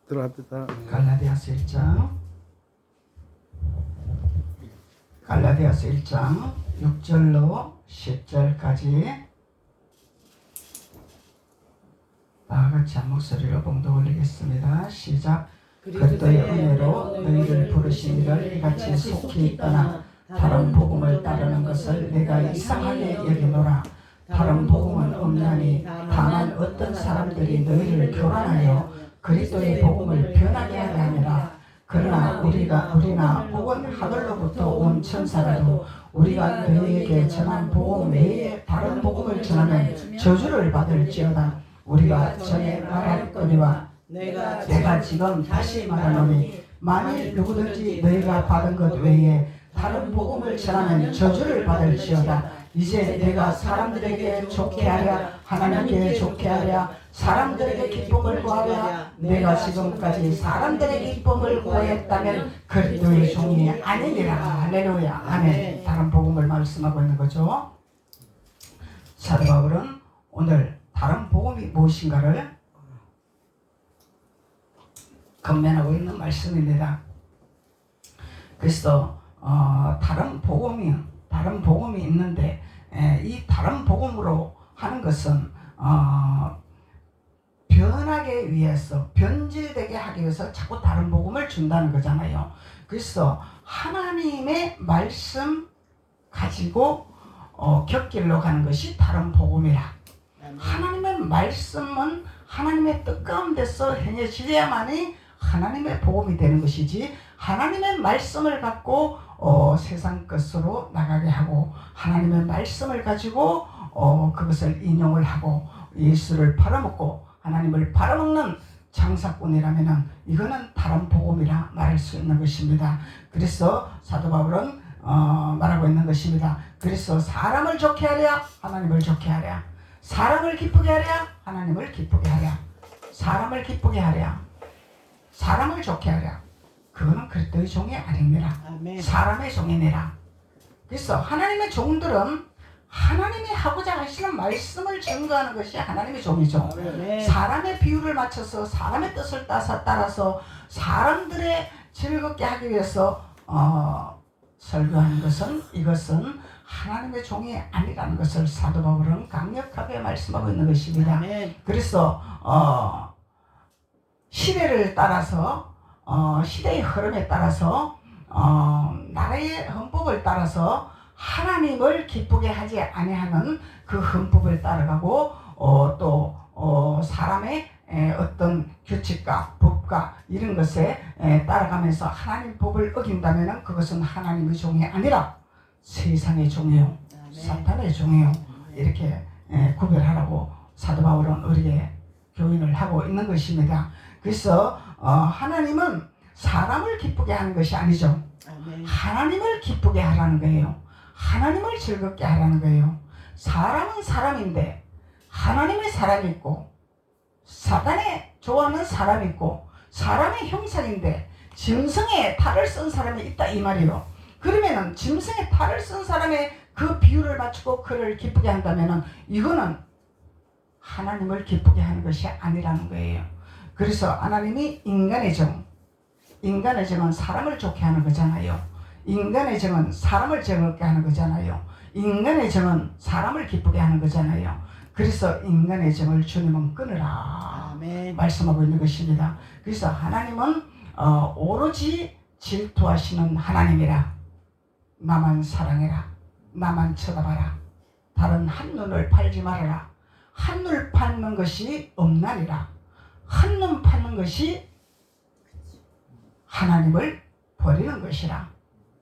들어갑니다. 갈라디아서 1장 6절로 10절까지 다같이 한 목소리로 봉독 올리겠습니다. 시작. 그리스도의 은혜로 너희를 부르시니를 이같이 속히 떠나 다른 복음을 따르는 것을 내가 이상하게 여기노라. 다른 복음은 없나니 다만 어떤 사람들이 너희를 교란하여 그리스도의 복음을 변하게 하려 함이라. 그러나 우리나 혹은 하늘로부터 온 천사라도 우리가 너희에게 전한 복음 외에 다른 복음을 전하면 저주를 받을지어다. 우리가 전에 말할거니와 내가 지금 다시 말하노니 만일 누구든지 너희가 받은 것 외에 다른 복음을 전하면 저주를 받을지어다. 이제 내가 사람들에게 좋게 하랴 하나님께 좋게 하랴 사람들에게 기쁨을 구하랴 내가 지금까지 사람들에게 기쁨을 구하였다면 그리스도의 종이 아니니라. 할렐루야. 아멘. 다른 복음을 말씀하고 있는 거죠. 사도 바울은 오늘 다른 복음이 무엇인가를 건면하고 있는 말씀입니다. 그래서 다른 복음이 있는데 이 다른 복음으로 하는 것은 변하게 위해서 변질되게 하기 위해서 자꾸 다른 복음을 준다는 거잖아요. 그래서 하나님의 말씀 가지고 곁길로 가는 것이 다른 복음이라. 하나님의 말씀은 하나님의 뜻 가운데서 행해지려야만이 하나님의 복음이 되는 것이지 하나님의 말씀을 갖고 세상 것으로 나가게 하고 하나님의 말씀을 가지고 그것을 인용을 하고 예수를 팔아먹고 하나님을 팔아먹는 장사꾼이라면 이거는 다른 복음이라 말할 수 있는 것입니다. 그래서 사도 바울은 말하고 있는 것입니다. 그래서 사람을 좋게 하랴 하나님을 좋게 하랴 사람을 기쁘게 하랴 하나님을 기쁘게 하랴 사람을 기쁘게 하랴 사람을 좋게 하랴 그거는 그리스도의 종이 아닙니다. 아멘. 사람의 종이니라. 그래서 하나님의 종들은 하나님이 하고자 하시는 말씀을 증거하는 것이 하나님의 종이죠. 아멘. 사람의 비유를 맞춰서 사람의 뜻을 따라서 사람들의 즐겁게 하기 위해서 설교하는 것은 이것은 하나님의 종이 아니라는 것을 사도 바울은 강력하게 말씀하고 있는 것입니다. 아멘. 그래서 시대를 따라서 시대의 흐름에 따라서 나라의 헌법을 따라서 하나님을 기쁘게 하지 아니하는 그 헌법을 따라가고 또 사람의 어떤 규칙과 법과 이런 것에 따라가면서 하나님 법을 어긴다면 그것은 하나님의 종이 아니라 세상의 종이요 사탄의 종이요 이렇게 구별하라고 사도 바울은 우리에게 교훈을 하고 있는 것입니다. 그래서 하나님은 사람을 기쁘게 하는 것이 아니죠. 아멘. 하나님을 기쁘게 하라는 거예요. 하나님을 즐겁게 하라는 거예요. 사람은 사람인데 하나님의 사람이 있고 사단의 좋아하는 사람이 있고 사람의 형상인데 짐승의 탈을 쓴 사람이 있다 이 말이에요. 그러면은 짐승의 탈을 쓴 사람의 그 비유를 맞추고 그를 기쁘게 한다면은 이거는 하나님을 기쁘게 하는 것이 아니라는 거예요. 그래서 하나님이 인간의 정은 사람을 좋게 하는 거잖아요. 인간의 정은 사람을 즐겁게 하는 거잖아요. 인간의 정은 사람을 기쁘게 하는 거잖아요. 그래서 인간의 정을 주님은 끊으라 아멘. 말씀하고 있는 것입니다. 그래서 하나님은 오로지 질투하시는 하나님이라. 나만 사랑해라. 나만 쳐다봐라. 다른 한눈을 팔지 말아라. 한눈 파는 것이 없나니라. 한눈 파는 것이 하나님을 버리는 것이라.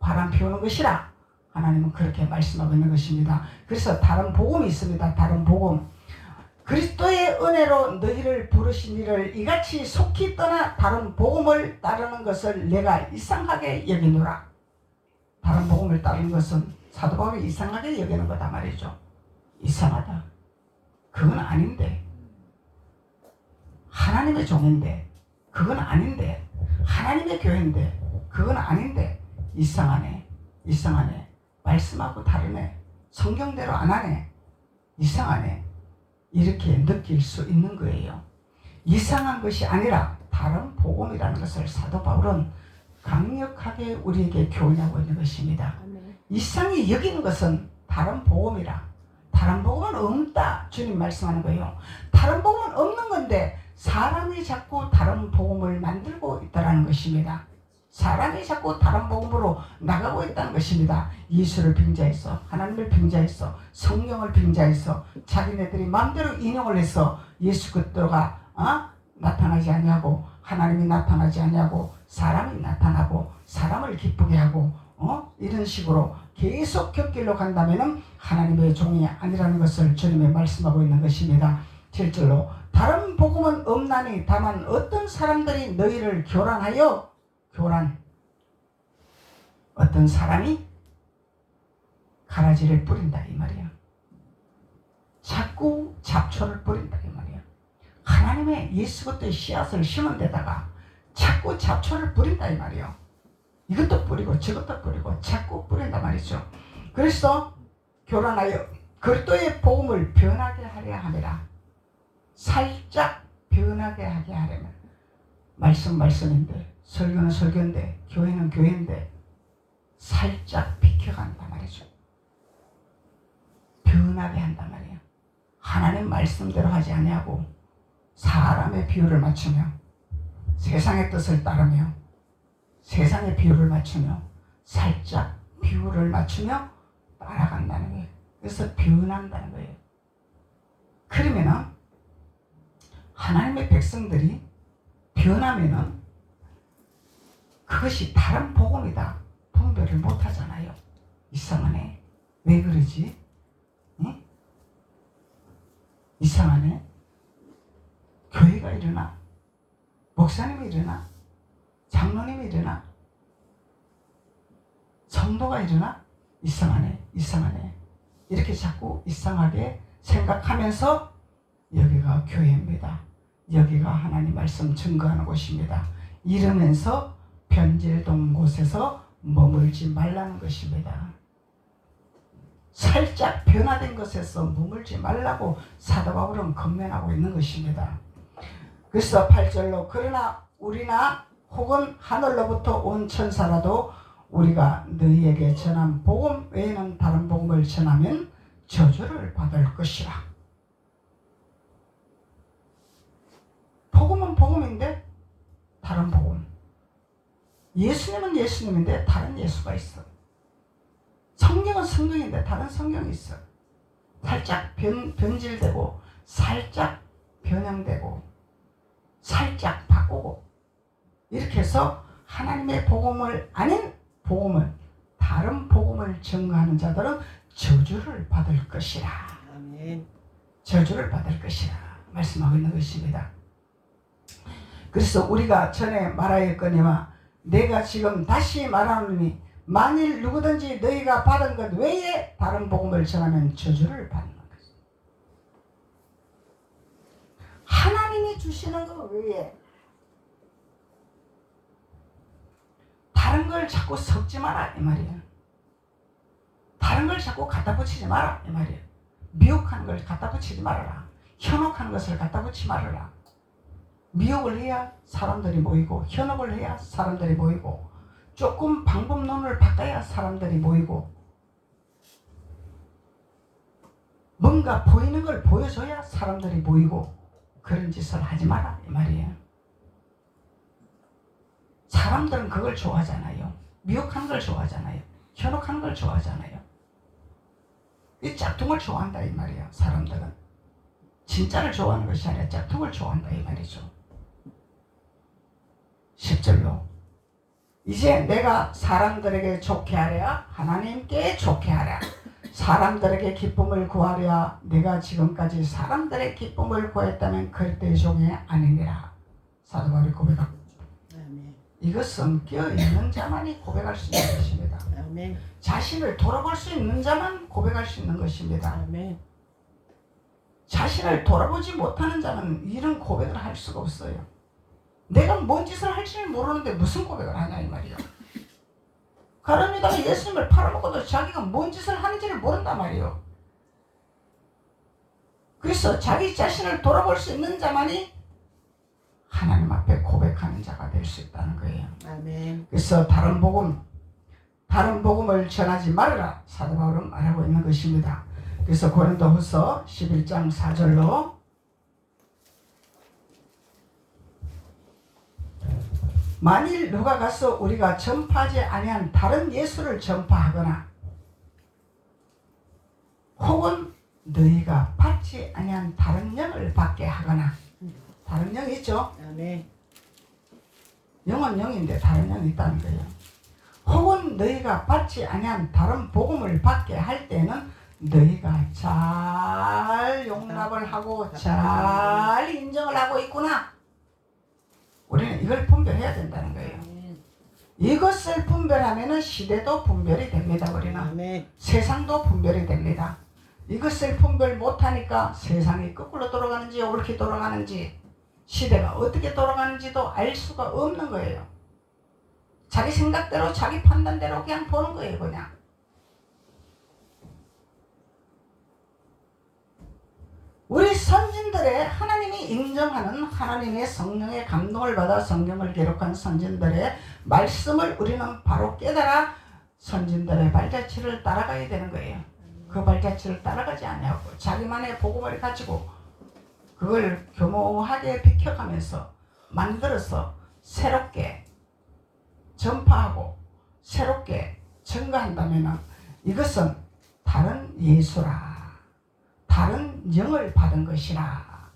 바람 피우는 것이라. 하나님은 그렇게 말씀하고 있는 것입니다. 그래서 다른 복음이 있습니다. 다른 복음. 그리스도의 은혜로 너희를 부르시니를 이같이 속히 떠나 다른 복음을 따르는 것을 내가 이상하게 여기노라. 다른 복음을 따르는 것은 사도 바울이 이상하게 여기는 거다 말이죠. 이상하다. 그건 아닌데. 하나님의 종인데. 그건 아닌데. 하나님의 교회인데. 그건 아닌데. 이상하네. 말씀하고 다르네. 성경대로 안 하네. 이상하네. 이렇게 느낄 수 있는 거예요. 이상한 것이 아니라 다른 복음이라는 것을 사도 바울은 강력하게 우리에게 교훈하고 있는 것입니다. 이상이 여기는 것은 다른 복음이라. 다른 복음은 없다. 주님 말씀하는 거예요. 다른 복음은 없는 건데 사람이 자꾸 다른 복음을 만들고 있다는 것입니다. 사람이 자꾸 다른 복음으로 나가고 있다는 것입니다. 예수를 빙자해서, 하나님을 빙자해서, 성령을 빙자해서 자기네들이 마음대로 인용을 해서 예수 그리스도가 나타나지 아니하고 하나님이 나타나지 아니하고 사람이 나타나고 사람을 기쁘게 하고 이런 식으로 계속 곁길로 간다면 하나님의 종이 아니라는 것을 주님이 말씀하고 있는 것입니다. 7절로 다른 복음은 없나니 다만 어떤 사람들이 너희를 교란하여 어떤 사람이 가라지를 뿌린다 이 말이야. 자꾸 잡초를 뿌린다 이 말이야. 하나님의 예수 그리스도의 씨앗을 심은 데다가 자꾸 잡초를 뿌린다 이 말이야. 이것도 뿌리고 저것도 뿌리고 자꾸 뿌린단 말이죠. 그래서 교란하여 그리스도의 복음을 변하게 하려 함이라. 살짝 변하게 하게 하려면 말씀인데 설교는 설교인데 교회는 교회인데 살짝 비켜간단 말이죠. 변하게 한단 말이에요. 하나님 말씀대로 하지 아니하고 사람의 비율을 맞추며 세상의 뜻을 따르며 세상의 비율을 맞추며 살짝 비율을 맞추며 따라간다는 거예요. 그래서 변한다는 거예요. 그러면은 하나님의 백성들이 변하면은 그것이 다른 복음이다 분별을 못하잖아요. 이상하네. 왜 그러지? 응? 이상하네. 교회가 일어나, 목사님이 일어나, 장로님이 일어나, 성도가 일어나, 이상하네. 이렇게 자꾸 이상하게 생각하면서 여기가 교회입니다. 여기가 하나님 말씀 증거하는 곳입니다. 이러면서 변질된 곳에서 머물지 말라는 것입니다. 살짝 변화된 것에서 머물지 말라고 사도 바울은 권면하고 있는 것입니다. 그래서 8절로 그러나 우리나 혹은 하늘로부터 온 천사라도 우리가 너희에게 전한 복음 외에는 다른 복음을 전하면 저주를 받을 것이라. 복음은 복음인데 다른 복음. 예수님은 예수님인데 다른 예수가 있어. 성경은 성경인데 다른 성경이 있어. 살짝 변질되고 살짝 변형되고 살짝 바꾸고 이렇게 해서 하나님의 복음을 아닌 복음을 다른 복음을 증거하는 자들은 저주를 받을 것이라. 아멘. 저주를 받을 것이라 말씀하고 있는 것입니다. 그래서 우리가 전에 말하였거니와 내가 지금 다시 말하노니 만일 누구든지 너희가 받은 것 외에 다른 복음을 전하면 저주를 받는 것이다. 하나님이 주시는 것 외에 다른 걸 자꾸 섞지 마라 이 말이야. 다른 걸 자꾸 갖다 붙이지 마라 이 말이야. 미혹하는 걸 갖다 붙이지 말아라. 현혹하는 것을 갖다 붙이지 말아라. 미혹을 해야 사람들이 모이고 현혹을 해야 사람들이 모이고 조금 방법론을 바꿔야 사람들이 모이고 뭔가 보이는 걸 보여줘야 사람들이 모이고 그런 짓을 하지 마라 이 말이에요. 사람들은 그걸 좋아하잖아요. 미혹하는 걸 좋아하잖아요. 현혹하는 걸 좋아하잖아요. 이 짝퉁을 좋아한다 이 말이에요. 사람들은 진짜를 좋아하는 것이 아니라 짝퉁을 좋아한다 이 말이죠. 10절로 이제 내가 사람들에게 좋게 하랴 하나님께 좋게 하랴 사람들에게 기쁨을 구하랴 내가 지금까지 사람들의 기쁨을 구했다면 그리스도의 종이 아니니라. 사도 바울이 고백합니다. 이것 성겨 있는 자만이 고백할 수 있는 것입니다. 아멘. 자신을 돌아볼 수 있는 자만 고백할 수 있는 것입니다. 아멘. 자신을 돌아보지 못하는 자는 이런 고백을 할 수가 없어요. 내가 뭔 짓을 할지 모르는데 무슨 고백을 하냐 이 말이야. 가룟유다가 예수님을 팔아먹고도 자기가 뭔 짓을 하는지를 모른단 말이에요. 그래서 자기 자신을 돌아볼 수 있는 자만이 하나님 앞에 고백할 수 있다는 거예요. 아멘. 그래서 다른 복음을 전하지 말아라 사도 바울은 말하고 있는 것입니다. 그래서 고린도후서 11장 4절로 만일 누가 가서 우리가 전파하지 아니한 다른 예수를 전파하거나 혹은 너희가 받지 아니한 다른 영을 받게 하거나 다른 영이 있죠. 아멘. 영은 영인데 다른 영이 있다는 거예요. 혹은 너희가 받지 아니한 다른 복음을 받게 할 때는 너희가 잘 용납을 하고 잘 인정을 하고 있구나. 우리는 이걸 분별해야 된다는 거예요. 이것을 분별하면 시대도 분별이 됩니다. 우리는 아멘. 세상도 분별이 됩니다. 이것을 분별 못하니까 세상이 거꾸로 돌아가는지 옳게 돌아가는지 시대가 어떻게 돌아가는지도 알 수가 없는 거예요. 자기 생각대로 자기 판단대로 그냥 보는 거예요. 그냥 우리 선진들의 하나님이 인정하는 하나님의 성령의 감동을 받아 성경을 기록한 선진들의 말씀을 우리는 바로 깨달아 선진들의 발자취를 따라가야 되는 거예요. 그 발자취를 따라가지 않냐고 자기만의 복음을 가지고 그걸 교모하게 비켜가면서 만들어서 새롭게 전파하고 새롭게 증거한다면 이것은 다른 예수라, 다른 영을 받은 것이라,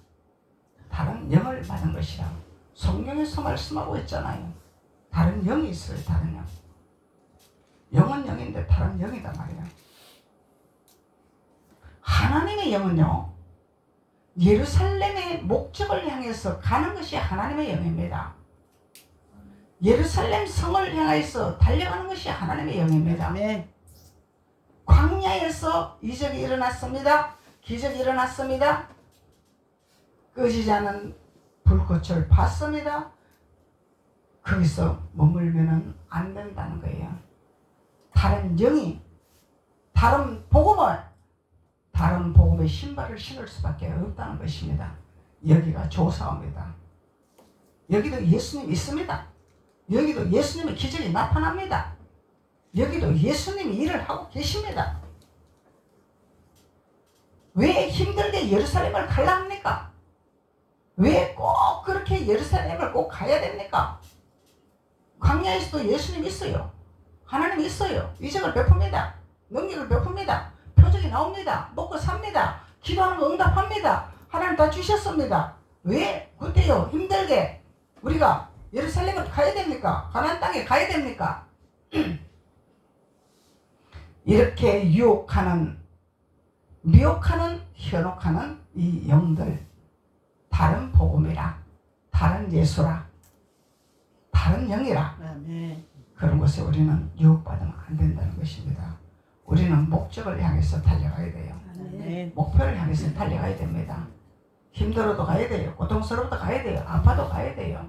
다른 영을 받은 것이라 성경에서 말씀하고 있잖아요. 다른 영이 있어요. 다른 영. 영은 영인데 다른 영이다 말이야. 하나님의 영은요, 예루살렘의 목적을 향해서 가는 것이 하나님의 영입니다. 예루살렘 성을 향해서 달려가는 것이 하나님의 영입니다. 아멘. 광야에서 이적이 일어났습니다. 기적이 일어났습니다. 꺼지지 않은 불꽃을 봤습니다. 거기서 머물면 안 된다는 거예요. 다른 영이 다른 복음의 신발을 신을 수밖에 없다는 것입니다. 여기가 조사옵니다. 여기도 예수님 있습니다. 여기도 예수님의 기적이 나타납니다. 여기도 예수님이 일을 하고 계십니다. 왜 힘들게 예루살렘을 가려 합니까? 왜 꼭 그렇게 예루살렘을 꼭 가야 됩니까? 광야에서도 예수님이 있어요. 하나님이 있어요. 이적을 베풉니다. 능력을 베풉니다. 표적이 나옵니다. 먹고 삽니다. 기도하는 거 응답합니다. 하나님 다 주셨습니다. 왜 그때요 힘들게 우리가 예루살렘을 가야 됩니까? 가나안 땅에 가야 됩니까? 이렇게 유혹하는, 미혹하는, 현혹하는 이 영들, 다른 복음이라, 다른 예수라, 다른 영이라, 아멘. 그런 것에 우리는 유혹받으면 안 된다는 것입니다. 우리는 목적을 향해서 달려가야 돼요. 아멘. 목표를 향해서 달려가야 됩니다. 힘들어도 가야 돼요. 고통스러워도 가야 돼요. 아파도 가야 돼요.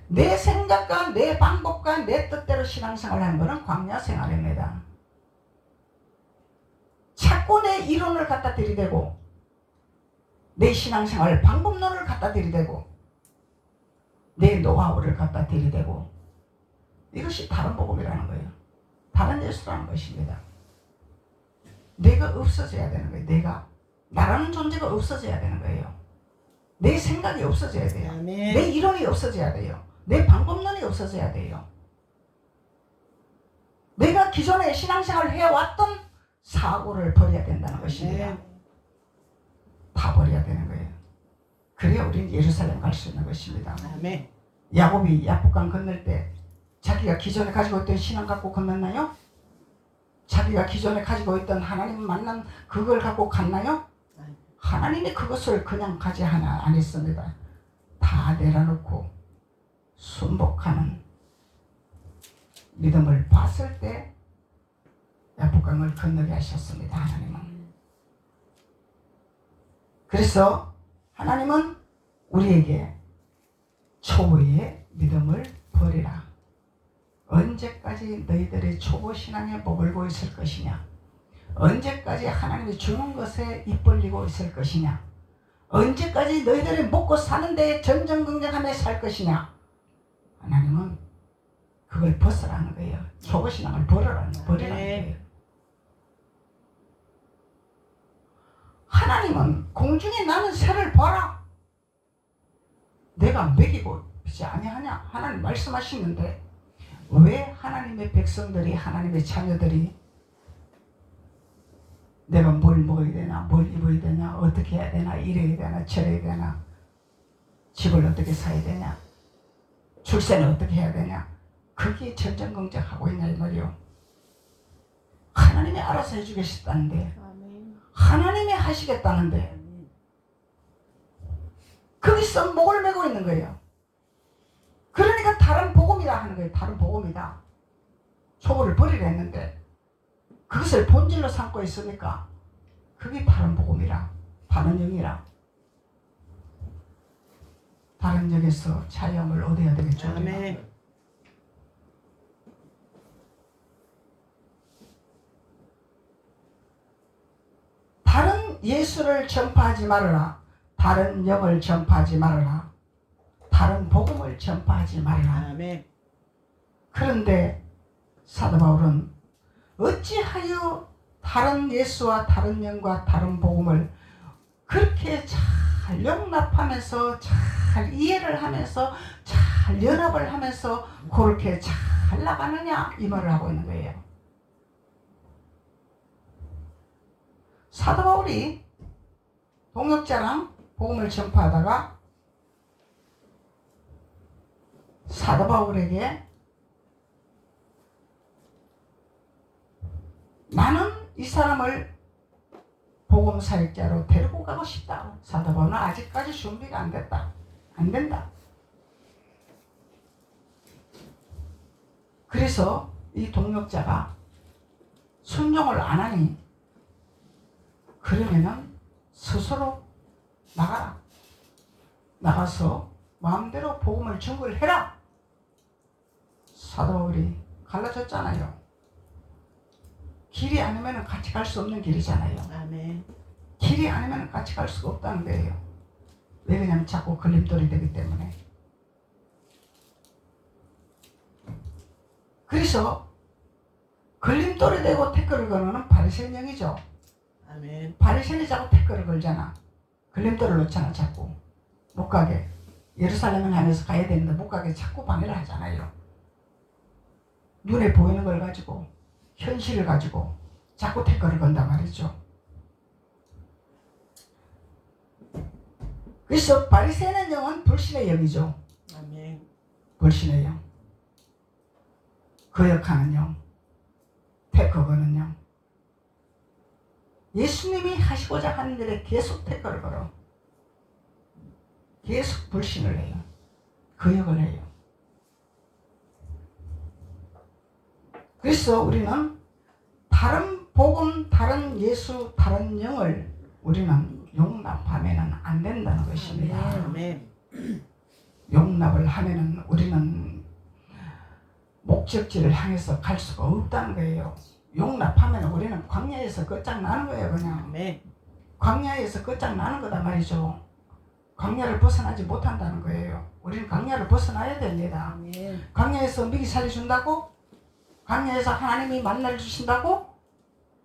내 생각과 내 방법과 내 뜻대로 신앙생활을 하는 것은 광야 생활입니다. 자꾸 내 이론을 갖다 들이대고 내 신앙생활 방법론을 갖다 들이대고 내 노하우를 갖다 들이대고 이것이 다른 복음이라는 거예요. 다른 예수라는 것입니다. 내가 없어져야 되는 거예요. 내가 나라는 존재가 없어져야 되는 거예요. 내 생각이 없어져야 돼요. 아멘. 내 이론이 없어져야 돼요. 내 방법론이 없어져야 돼요. 내가 기존에 신앙생활을 해왔던 사고를 버려야 된다는 것입니다. 다 버려야 되는 거예요. 그래야 우리는 예루살렘 갈 수 있는 것입니다. 아멘. 야곱이 야복강 건널 때 자기가 기존에 가지고 있던 신앙 갖고 건넜나요? 자기가 기존에 가지고 있던 하나님 만난 그걸 갖고 갔나요? 하나님이 그것을 그냥 가지 하나 안 했습니다. 다 내려놓고 순복하는 믿음을 봤을 때 야복강을 건너게 하셨습니다. 하나님은. 그래서 하나님은 우리에게 초보의 믿음을 버리라. 언제까지 너희들의 초보 신앙에 머물고 있을 것이냐? 언제까지 하나님이 주는 것에 입 벌리고 있을 것이냐? 언제까지 너희들이 먹고 사는데 전전긍긍하며 살 것이냐? 하나님은 그걸 벗으라는 거예요. 초보신앙을 버리라는 거예요. 하나님은 공중에 나는 새를 봐라. 내가 먹이고 있지 아니하냐? 하나님 말씀하시는데 왜 하나님의 백성들이, 하나님의 자녀들이 내가 뭘 먹어야 되나, 뭘 입어야 되냐, 어떻게 해야 되나, 이래야 되나, 저래야 되나, 집을 어떻게 사야 되냐, 출세는 어떻게 해야 되냐, 그게 전전긍긍하고 있냐 이 말이요. 하나님이 알아서 해주겠다는데, 하나님이 하시겠다는데 거기서 목을 메고 있는 거예요. 그러니까 다른 복음이라 하는 거예요. 다른 복음이다. 초보를 버리려 했는데 그것을 본질로 삼고 있으니까 그게 다른 복음이라, 다른 영이라. 다른 영에서 자유함을 얻어야 되겠죠. 아멘. 다른 예수를 전파하지 말아라. 다른 영을 전파하지 말아라. 다른 복음을 전파하지 말아라. 아멘. 그런데 사도 바울은 어찌하여 다른 예수와 다른 영과 다른 복음을 그렇게 잘 용납하면서 잘 이해를 하면서 잘 연합을 하면서 그렇게 잘 나가느냐 이 말을 하고 있는 거예요. 사도 바울이 동역자랑 복음을 전파하다가 사도 바울에게 나는 이 사람을 복음 사역자로 데리고 가고 싶다. 사도 바울은 아직까지 준비가 안 됐다. 안 된다. 그래서 이 동역자가 순종을 안 하니 그러면은 스스로 나가라. 나가서 마음대로 복음을 증거를 해라. 사도 바울이 갈라졌잖아요. 길이 아니면 같이 갈 수 없는 길이잖아요. 아멘. 길이 아니면 같이 갈 수가 없다는 거예요. 왜 그러냐면 자꾸 걸림돌이 되기 때문에. 그래서 걸림돌이 되고 태클을 거는 바리새인형이죠. 아멘. 바리새인이 자꾸 태클을 걸잖아. 걸림돌을 놓잖아. 자꾸 못 가게. 예루살렘을 향해서 가야 되는데 못 가게 자꾸 방해를 하잖아요. 눈에 보이는 걸 가지고 현실을 가지고 자꾸 태클을 건단 말이죠. 그래서 바리새인의 영은 불신의 영이죠. 아멘. 불신의 영, 거역하는 영, 태클 거는 영. 예수님이 하시고자 하는 일에 계속 태클을 걸어. 계속 불신을 해요. 거역을 해요. 그래서 우리는 다른 복음, 다른 예수, 다른 영을 우리는 용납하면 안 된다는 것입니다. 아멘. 용납을 하면은 우리는 목적지를 향해서 갈 수가 없다는 거예요. 용납하면 우리는 광야에서 끝장나는 거예요. 그냥 아멘. 광야에서 끝장나는 거다 말이죠. 광야를 벗어나지 못한다는 거예요. 우리는 광야를 벗어나야 됩니다. 아멘. 광야에서 미기 살려준다고? 광야에서 하나님이 만날 주신다고?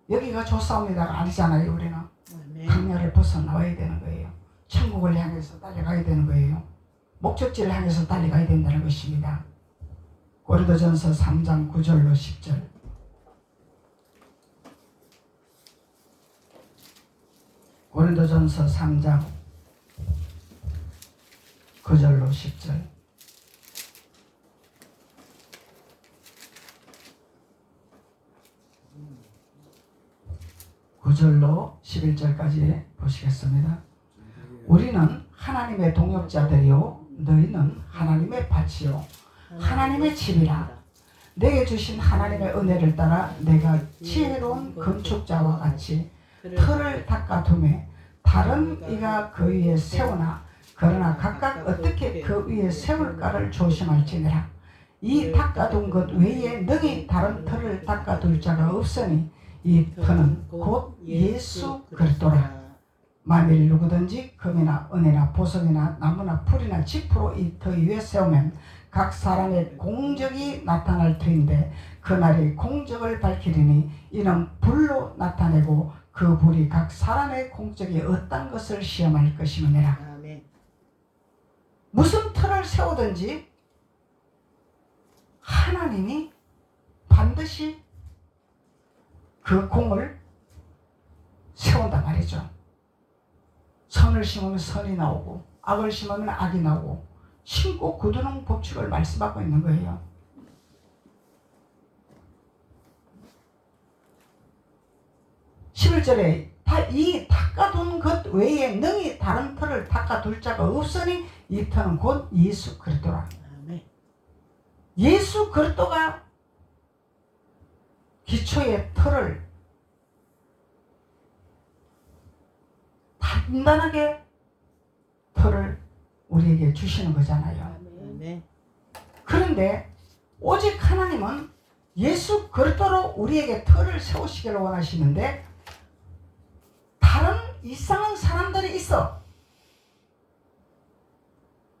여기가 좋사옵니다가 아니잖아요. 우리는 아멘. 광야를 벗어나와야 되는 거예요. 천국을 향해서 달려가야 되는 거예요. 목적지를 향해서 달려가야 된다는 것입니다. 고린도전서 3장 9절로 10절. 고린도전서 3장 9절로 10절. (9절로) (11절까지) 보시겠습니다. 우리는 하나님의 동역자들이요 너희는 하나님의 밭이요 하나님의 집이라. 내게 주신 하나님의 은혜를 따라 내가 지혜로운 건축자와 같이 틀을 닦아두매 다른 이가 그 위에 세우나 그러나 각각 어떻게 그 위에 세울까를 조심할지니라. 이 닦아둔 것 외에 능히 다른 틀을 닦아둘 자가 없으니 이 터는 곧 예수 그리스도라. 만일 누구든지 금이나 은이나 보석이나 나무나 풀이나 지푸로 이 터 위에 세우면 각 사람의 공적이 나타날 터인데 그날이 공적을 밝히리니 이는 불로 나타내고 그 불이 각 사람의 공적이 어떤 것을 시험할 것이니라. 아멘. 무슨 틀을 세우든지 하나님이 반드시 그 공을 세운단 말이죠. 선을 심으면 선이 나오고 악을 심으면 악이 나오고 심고 거두는 법칙을 말씀하고 있는 거예요. (11절에) 이 닦아둔 것 외에 능히 다른 틀을 닦아둘 자가 없으니 이 틀은 곧 예수 그리스도라. 아멘. 예수 그리스도가 기초의 틀을 단단하게 틀을 우리에게 주시는 거잖아요. 아멘. 그런데 오직 하나님은 예수 그리스도로 우리에게 틀을 세우시기를 원하시는데 다른 이상한 사람들이 있어.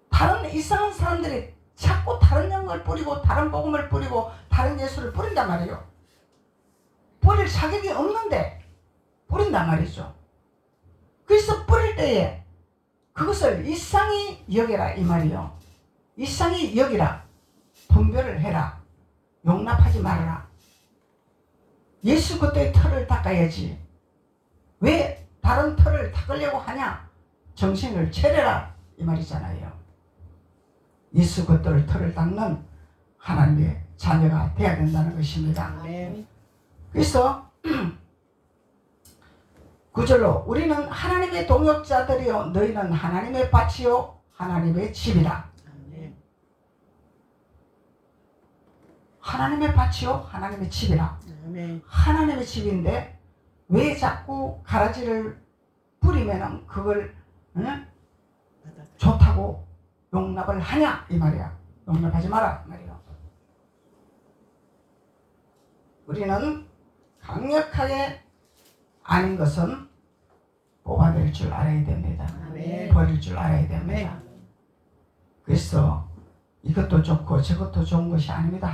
다른 이상한 사람들이 자꾸 다른 영을 뿌리고 다른 복음을 뿌리고 다른 예수를 뿌린단 말이에요. 뿌릴 자격이 없는데 뿌린단 말이죠. 그래서 뿌릴 때에 그것을 이상히 여기라 이 말이요. 이상히 여기라. 분별을 해라. 용납하지 말아라. 예수 그리스도의 털을 닦아야지. 왜 다른 털을 닦으려고 하냐? 정신을 차려라 이 말이잖아요. 예수 그리스도의 털을 닦는 하나님의 자녀가 되어야 된다는 것입니다. 아멘. 그래서 9절로 우리는 하나님의 동역자들이요 너희는 하나님의 밭이요 하나님의 집이라. 아멘. 하나님의 밭이요 하나님의 집이라. 아멘. 하나님의 집인데 왜 자꾸 가라지를 뿌리면은 그걸 좋다고 용납을 하냐 이 말이야. 용납하지 마라 이 말이야. 우리는 강력하게 아닌 것은 뽑아낼 줄 알아야 됩니다. 아멘. 버릴 줄 알아야 됩니다. 그래서 이것도 좋고 저것도 좋은 것이 아닙니다.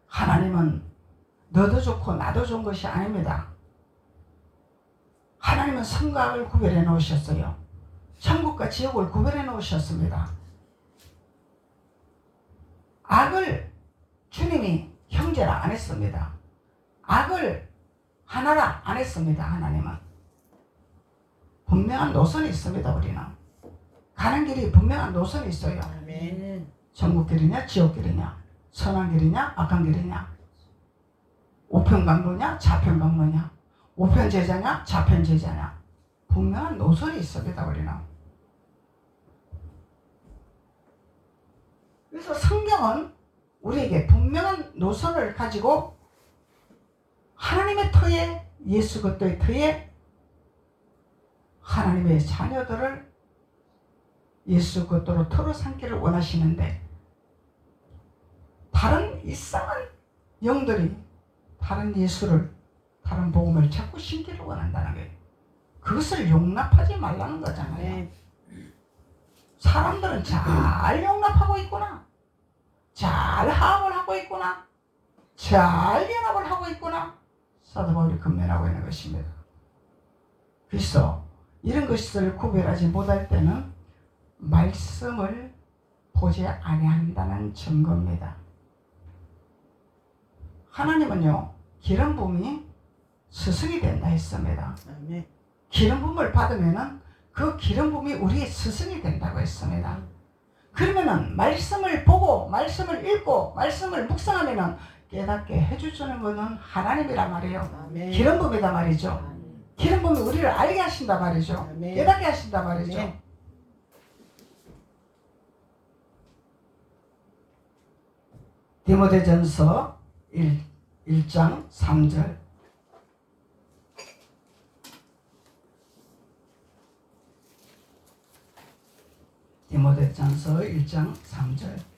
하나님은 너도 좋고 나도 좋은 것이 아닙니다. 하나님은 선과 악을 구별해 놓으셨어요. 천국과 지옥을 구별해 놓으셨습니다. 악을 주님이 형제라 안 했습니다. 악을 하나라 안 했습니다. 하나님은 분명한 노선이 있습니다. 우리는 가는 길이 분명한 노선이 있어요. 아멘. 천국길이냐 지옥길이냐 선한 길이냐 악한 길이냐 우편강로냐 좌편강로냐 우편 제자냐 좌편 제자냐 분명한 노선이 있습니다. 우리는. 그래서 성경은 우리에게 분명한 노선을 가지고 하나님의 터에 예수 그리스도의 터에 하나님의 자녀들을 예수 그리스도로 터로 삼기를 원하시는데 다른 이상한 영들이 다른 예수를 다른 복음을 자꾸 심기를 원한다는 거예요. 그것을 용납하지 말라는 거잖아요. 네. 사람들은 잘 용납하고 있구나. 잘 화합을 하고 있구나. 잘 연합을 하고 있구나. 사도 바울이 근면하고 있는 것입니다. 그래서 이런 것을 구별하지 못할 때는 말씀을 보지 아니한다는 증거입니다. 하나님은요 기름 부음이 스승이 된다 했습니다. 아멘. 기름 부음을 받으면은 그 기름 부음이 우리의 스승이 된다고 했습니다. 그러면은 말씀을 보고 말씀을 읽고 말씀을 묵상하면은 깨닫게 해주시는 분은 하나님이란 말이에요. 아멘. 기름 부음이다 말이죠. 기름 부음이 우리를 알게 하신다 말이죠. 아멘. 깨닫게 하신다 말이죠. 아멘. 디모데전서 1장 3절 디모데전서 1장 3절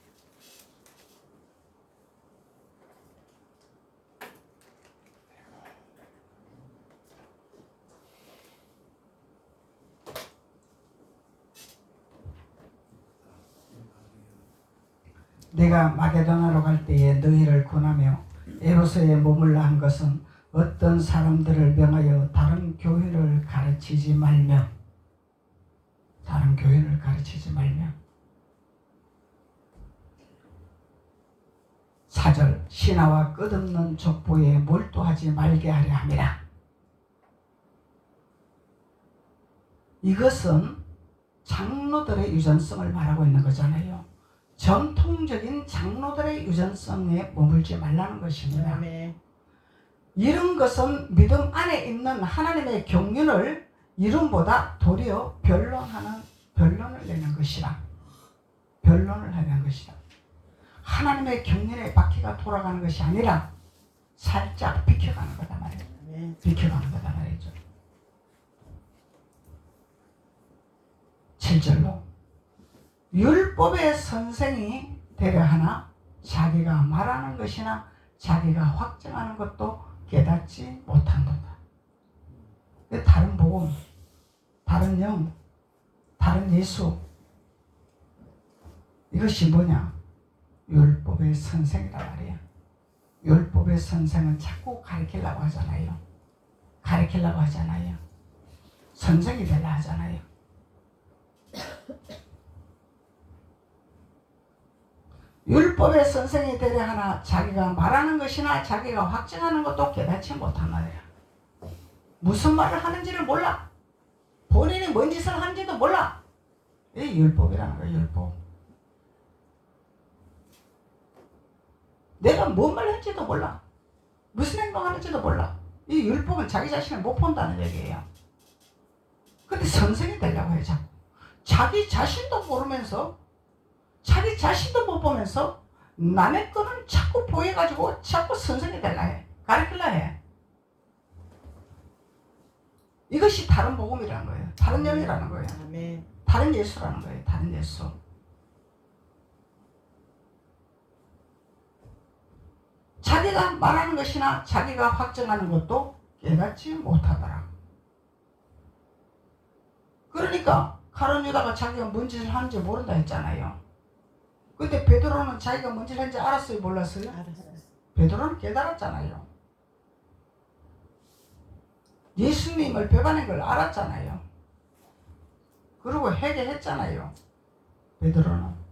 내가 마게도나로 갈 때에 너희를 권하며 에베소에 머물라 한 것은 어떤 사람들을 명하여 다른 교회를 가르치지 말며 다른 교회를 가르치지 말며 4절 신하와 끝없는 족보에 몰두하지 말게 하려 함이라. 이것은 장로들의 유전성을 말하고 있는 거잖아요. 전통적인 장로들의 유전성에 머물지 말라는 것입니다. 아멘. 이런 것은 믿음 안에 있는 하나님의 경륜을 이름보다 도리어 변론을 내는 것이라. 변론을 하는 것이다. 하나님의 경륜의 바퀴가 돌아가는 것이 아니라 살짝 비켜가는 거다 말이에요. 아멘. 비켜가는 거다 말이죠. 7절로 율법의 선생이 되려 하나 자기가 말하는 것이나 자기가 확증하는 것도 깨닫지 못한다. 다른 복음, 다른 영, 다른 예수, 이것이 뭐냐? 율법의 선생이란 말이야. 율법의 선생은 자꾸 가르치려고 하잖아요. 가르치려고 하잖아요. 선생이 되려 하잖아요. 율법의 선생이 되려 하나 자기가 말하는 것이나 자기가 확증하는 것도 깨닫지 못한 말이야. 무슨 말을 하는지를 몰라. 본인이 뭔 짓을 하는지도 몰라. 이 율법이라는 거야. 율법. 내가 뭔 말을 했는지도 몰라. 무슨 행동하는지도 몰라. 이 율법은 자기 자신을 못 본다는 얘기예요. 근데 선생이 되려고 해. 자기 자신도 모르면서 자기 자신도 못 보면서 남의 거는 자꾸 보여가지고 자꾸 선생이 되려 해. 가르치려 해. 이것이 다른 복음이라는 거예요. 다른 영이라는 거예요. 아멘. 다른 예수라는 거예요. 다른 예수. 자기가 말하는 것이나 자기가 확정하는 것도 깨닫지 못하더라. 그러니까 가룟 유다가 자기가 뭔 짓을 하는지 모른다 했잖아요. 근데 베드로는 자기가 뭔 짓을 했는지 알았어요? 몰랐어요? 알았어요. 베드로는 깨달았잖아요. 예수님을 배반한 걸 알았잖아요. 그리고 회개했잖아요. 베드로는.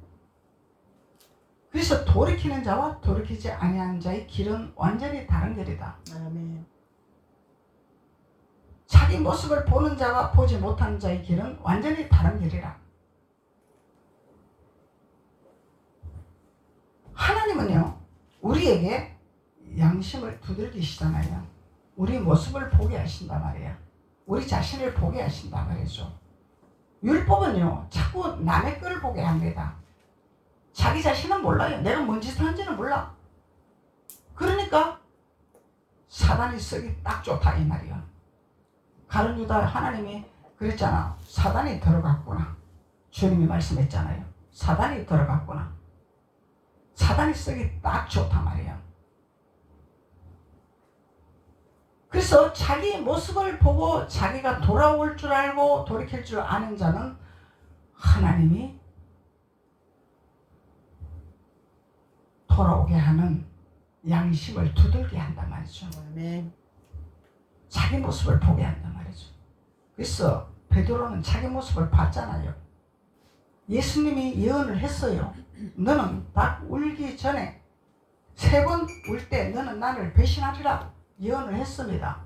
그래서 돌이키는 자와 돌이키지 아니하는 자의 길은 완전히 다른 길이다. 아멘. 자기 모습을 보는 자와 보지 못하는 자의 길은 완전히 다른 길이라. 하나님은요, 우리에게 양심을 두들기시잖아요. 우리 모습을 보게 하신단 말이야. 우리 자신을 보게 하신단 말이죠. 율법은요, 자꾸 남의 걸 보게 합니다. 자기 자신은 몰라요. 내가 뭔 짓을 하는지는 몰라. 그러니까 사단이 쓰기 딱 좋다 이 말이야. 가룟 유다 하나님이 그랬잖아. 사단이 들어갔구나. 주님이 말씀했잖아요. 사단이 들어갔구나. 사단이 쓰기 딱 좋다 말이야. 그래서 자기 모습을 보고 자기가 돌아올 줄 알고 돌이킬 줄 아는 자는 하나님이 돌아오게 하는 양심을 두들게 한단 말이죠. 아멘. 자기 모습을 보게 한단 말이죠. 그래서 베드로는 자기 모습을 봤잖아요. 예수님이 예언을 했어요. 너는 닭 울기 전에 3번 울 때 너는 나를 배신하리라 예언을 했습니다.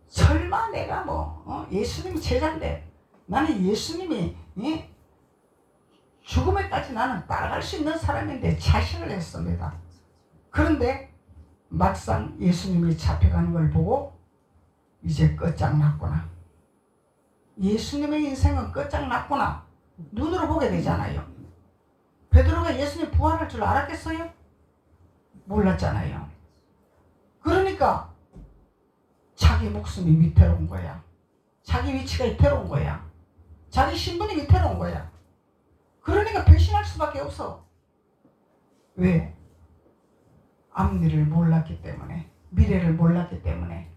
설마 내가 예수님 제자인데 나는 예수님이 죽음에까지 나는 따라갈 수 있는 사람인데 자신을 했습니다. 그런데 막상 예수님이 잡혀가는 걸 보고 이제 끝장났구나. 예수님의 인생은 끝장났구나. 눈으로 보게 되잖아요. 베드로가 예수님 부활할 줄 알았겠어요? 몰랐잖아요. 그러니까 자기 목숨이 위태로운 거야. 자기 위치가 위태로운 거야. 자기 신분이 위태로운 거야. 그러니까 배신할 수밖에 없어. 왜? 앞일을 몰랐기 때문에, 미래를 몰랐기 때문에,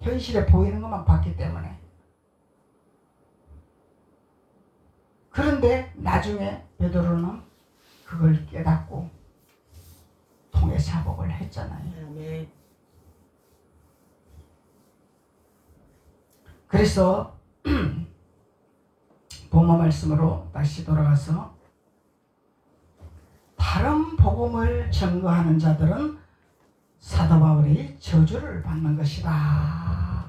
현실에 보이는 것만 봤기 때문에. 그런데 나중에 베드로는 그걸 깨닫고 통해사복을 했잖아요. 아멘. 그래서 본문 말씀으로 다시 돌아가서 다른 복음을 증거하는 자들은 사도 바울이 저주를 받는 것이다.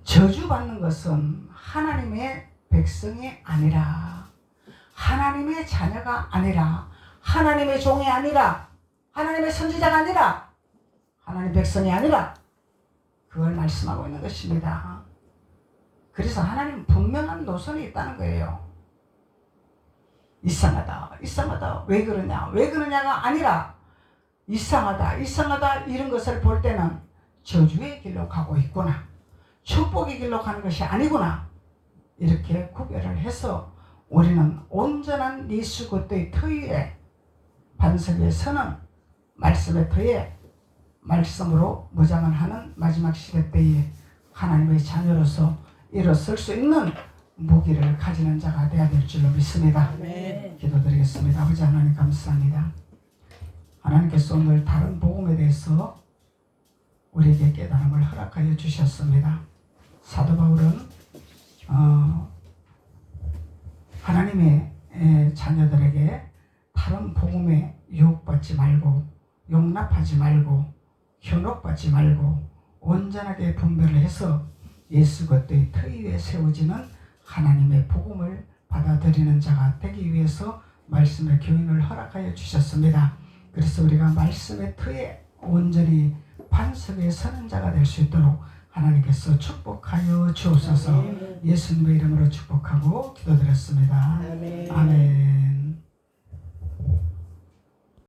저주받는 것은 하나님의 백성이 아니라, 하나님의 자녀가 아니라, 하나님의 종이 아니라, 하나님의 선지자가 아니라, 하나님의 백성이 아니라 그걸 말씀하고 있는 것입니다. 그래서 하나님은 분명한 노선이 있다는 거예요. 이상하다, 이상하다, 왜 그러냐, 왜 그러냐가 아니라 이상하다, 이상하다 이런 것을 볼 때는 저주의 길로 가고 있구나, 축복의 길로 가는 것이 아니구나, 이렇게 구별을 해서 우리는 온전한 예수 그리스도의 터 위에 반석 위에 서는 말씀의 터에 말씀으로 무장을 하는 마지막 시대 때에 하나님의 자녀로서 일어설 수 있는 무기를 가지는 자가 되어야 될 줄로 믿습니다. 아멘. 기도드리겠습니다. 아버지 하나님 감사합니다. 하나님께서 오늘 다른 복음에 대해서 우리에게 깨달음을 허락하여 주셨습니다. 사도 바울은 하나님의 자녀들에게 다른 복음에 유혹받지 말고, 용납하지 말고, 현혹받지 말고 온전하게 분별을 해서 예수 그리스도의 터 위에 세워지는 하나님의 복음을 받아들이는 자가 되기 위해서 말씀의 교훈을 허락하여 주셨습니다. 그래서 우리가 말씀의 터에 온전히 반석에 서는 자가 될 수 있도록 하나님께서 축복하여 주옵소서. 예수님의 이름으로 축복하고 기도드렸습니다. 아멘. 아멘.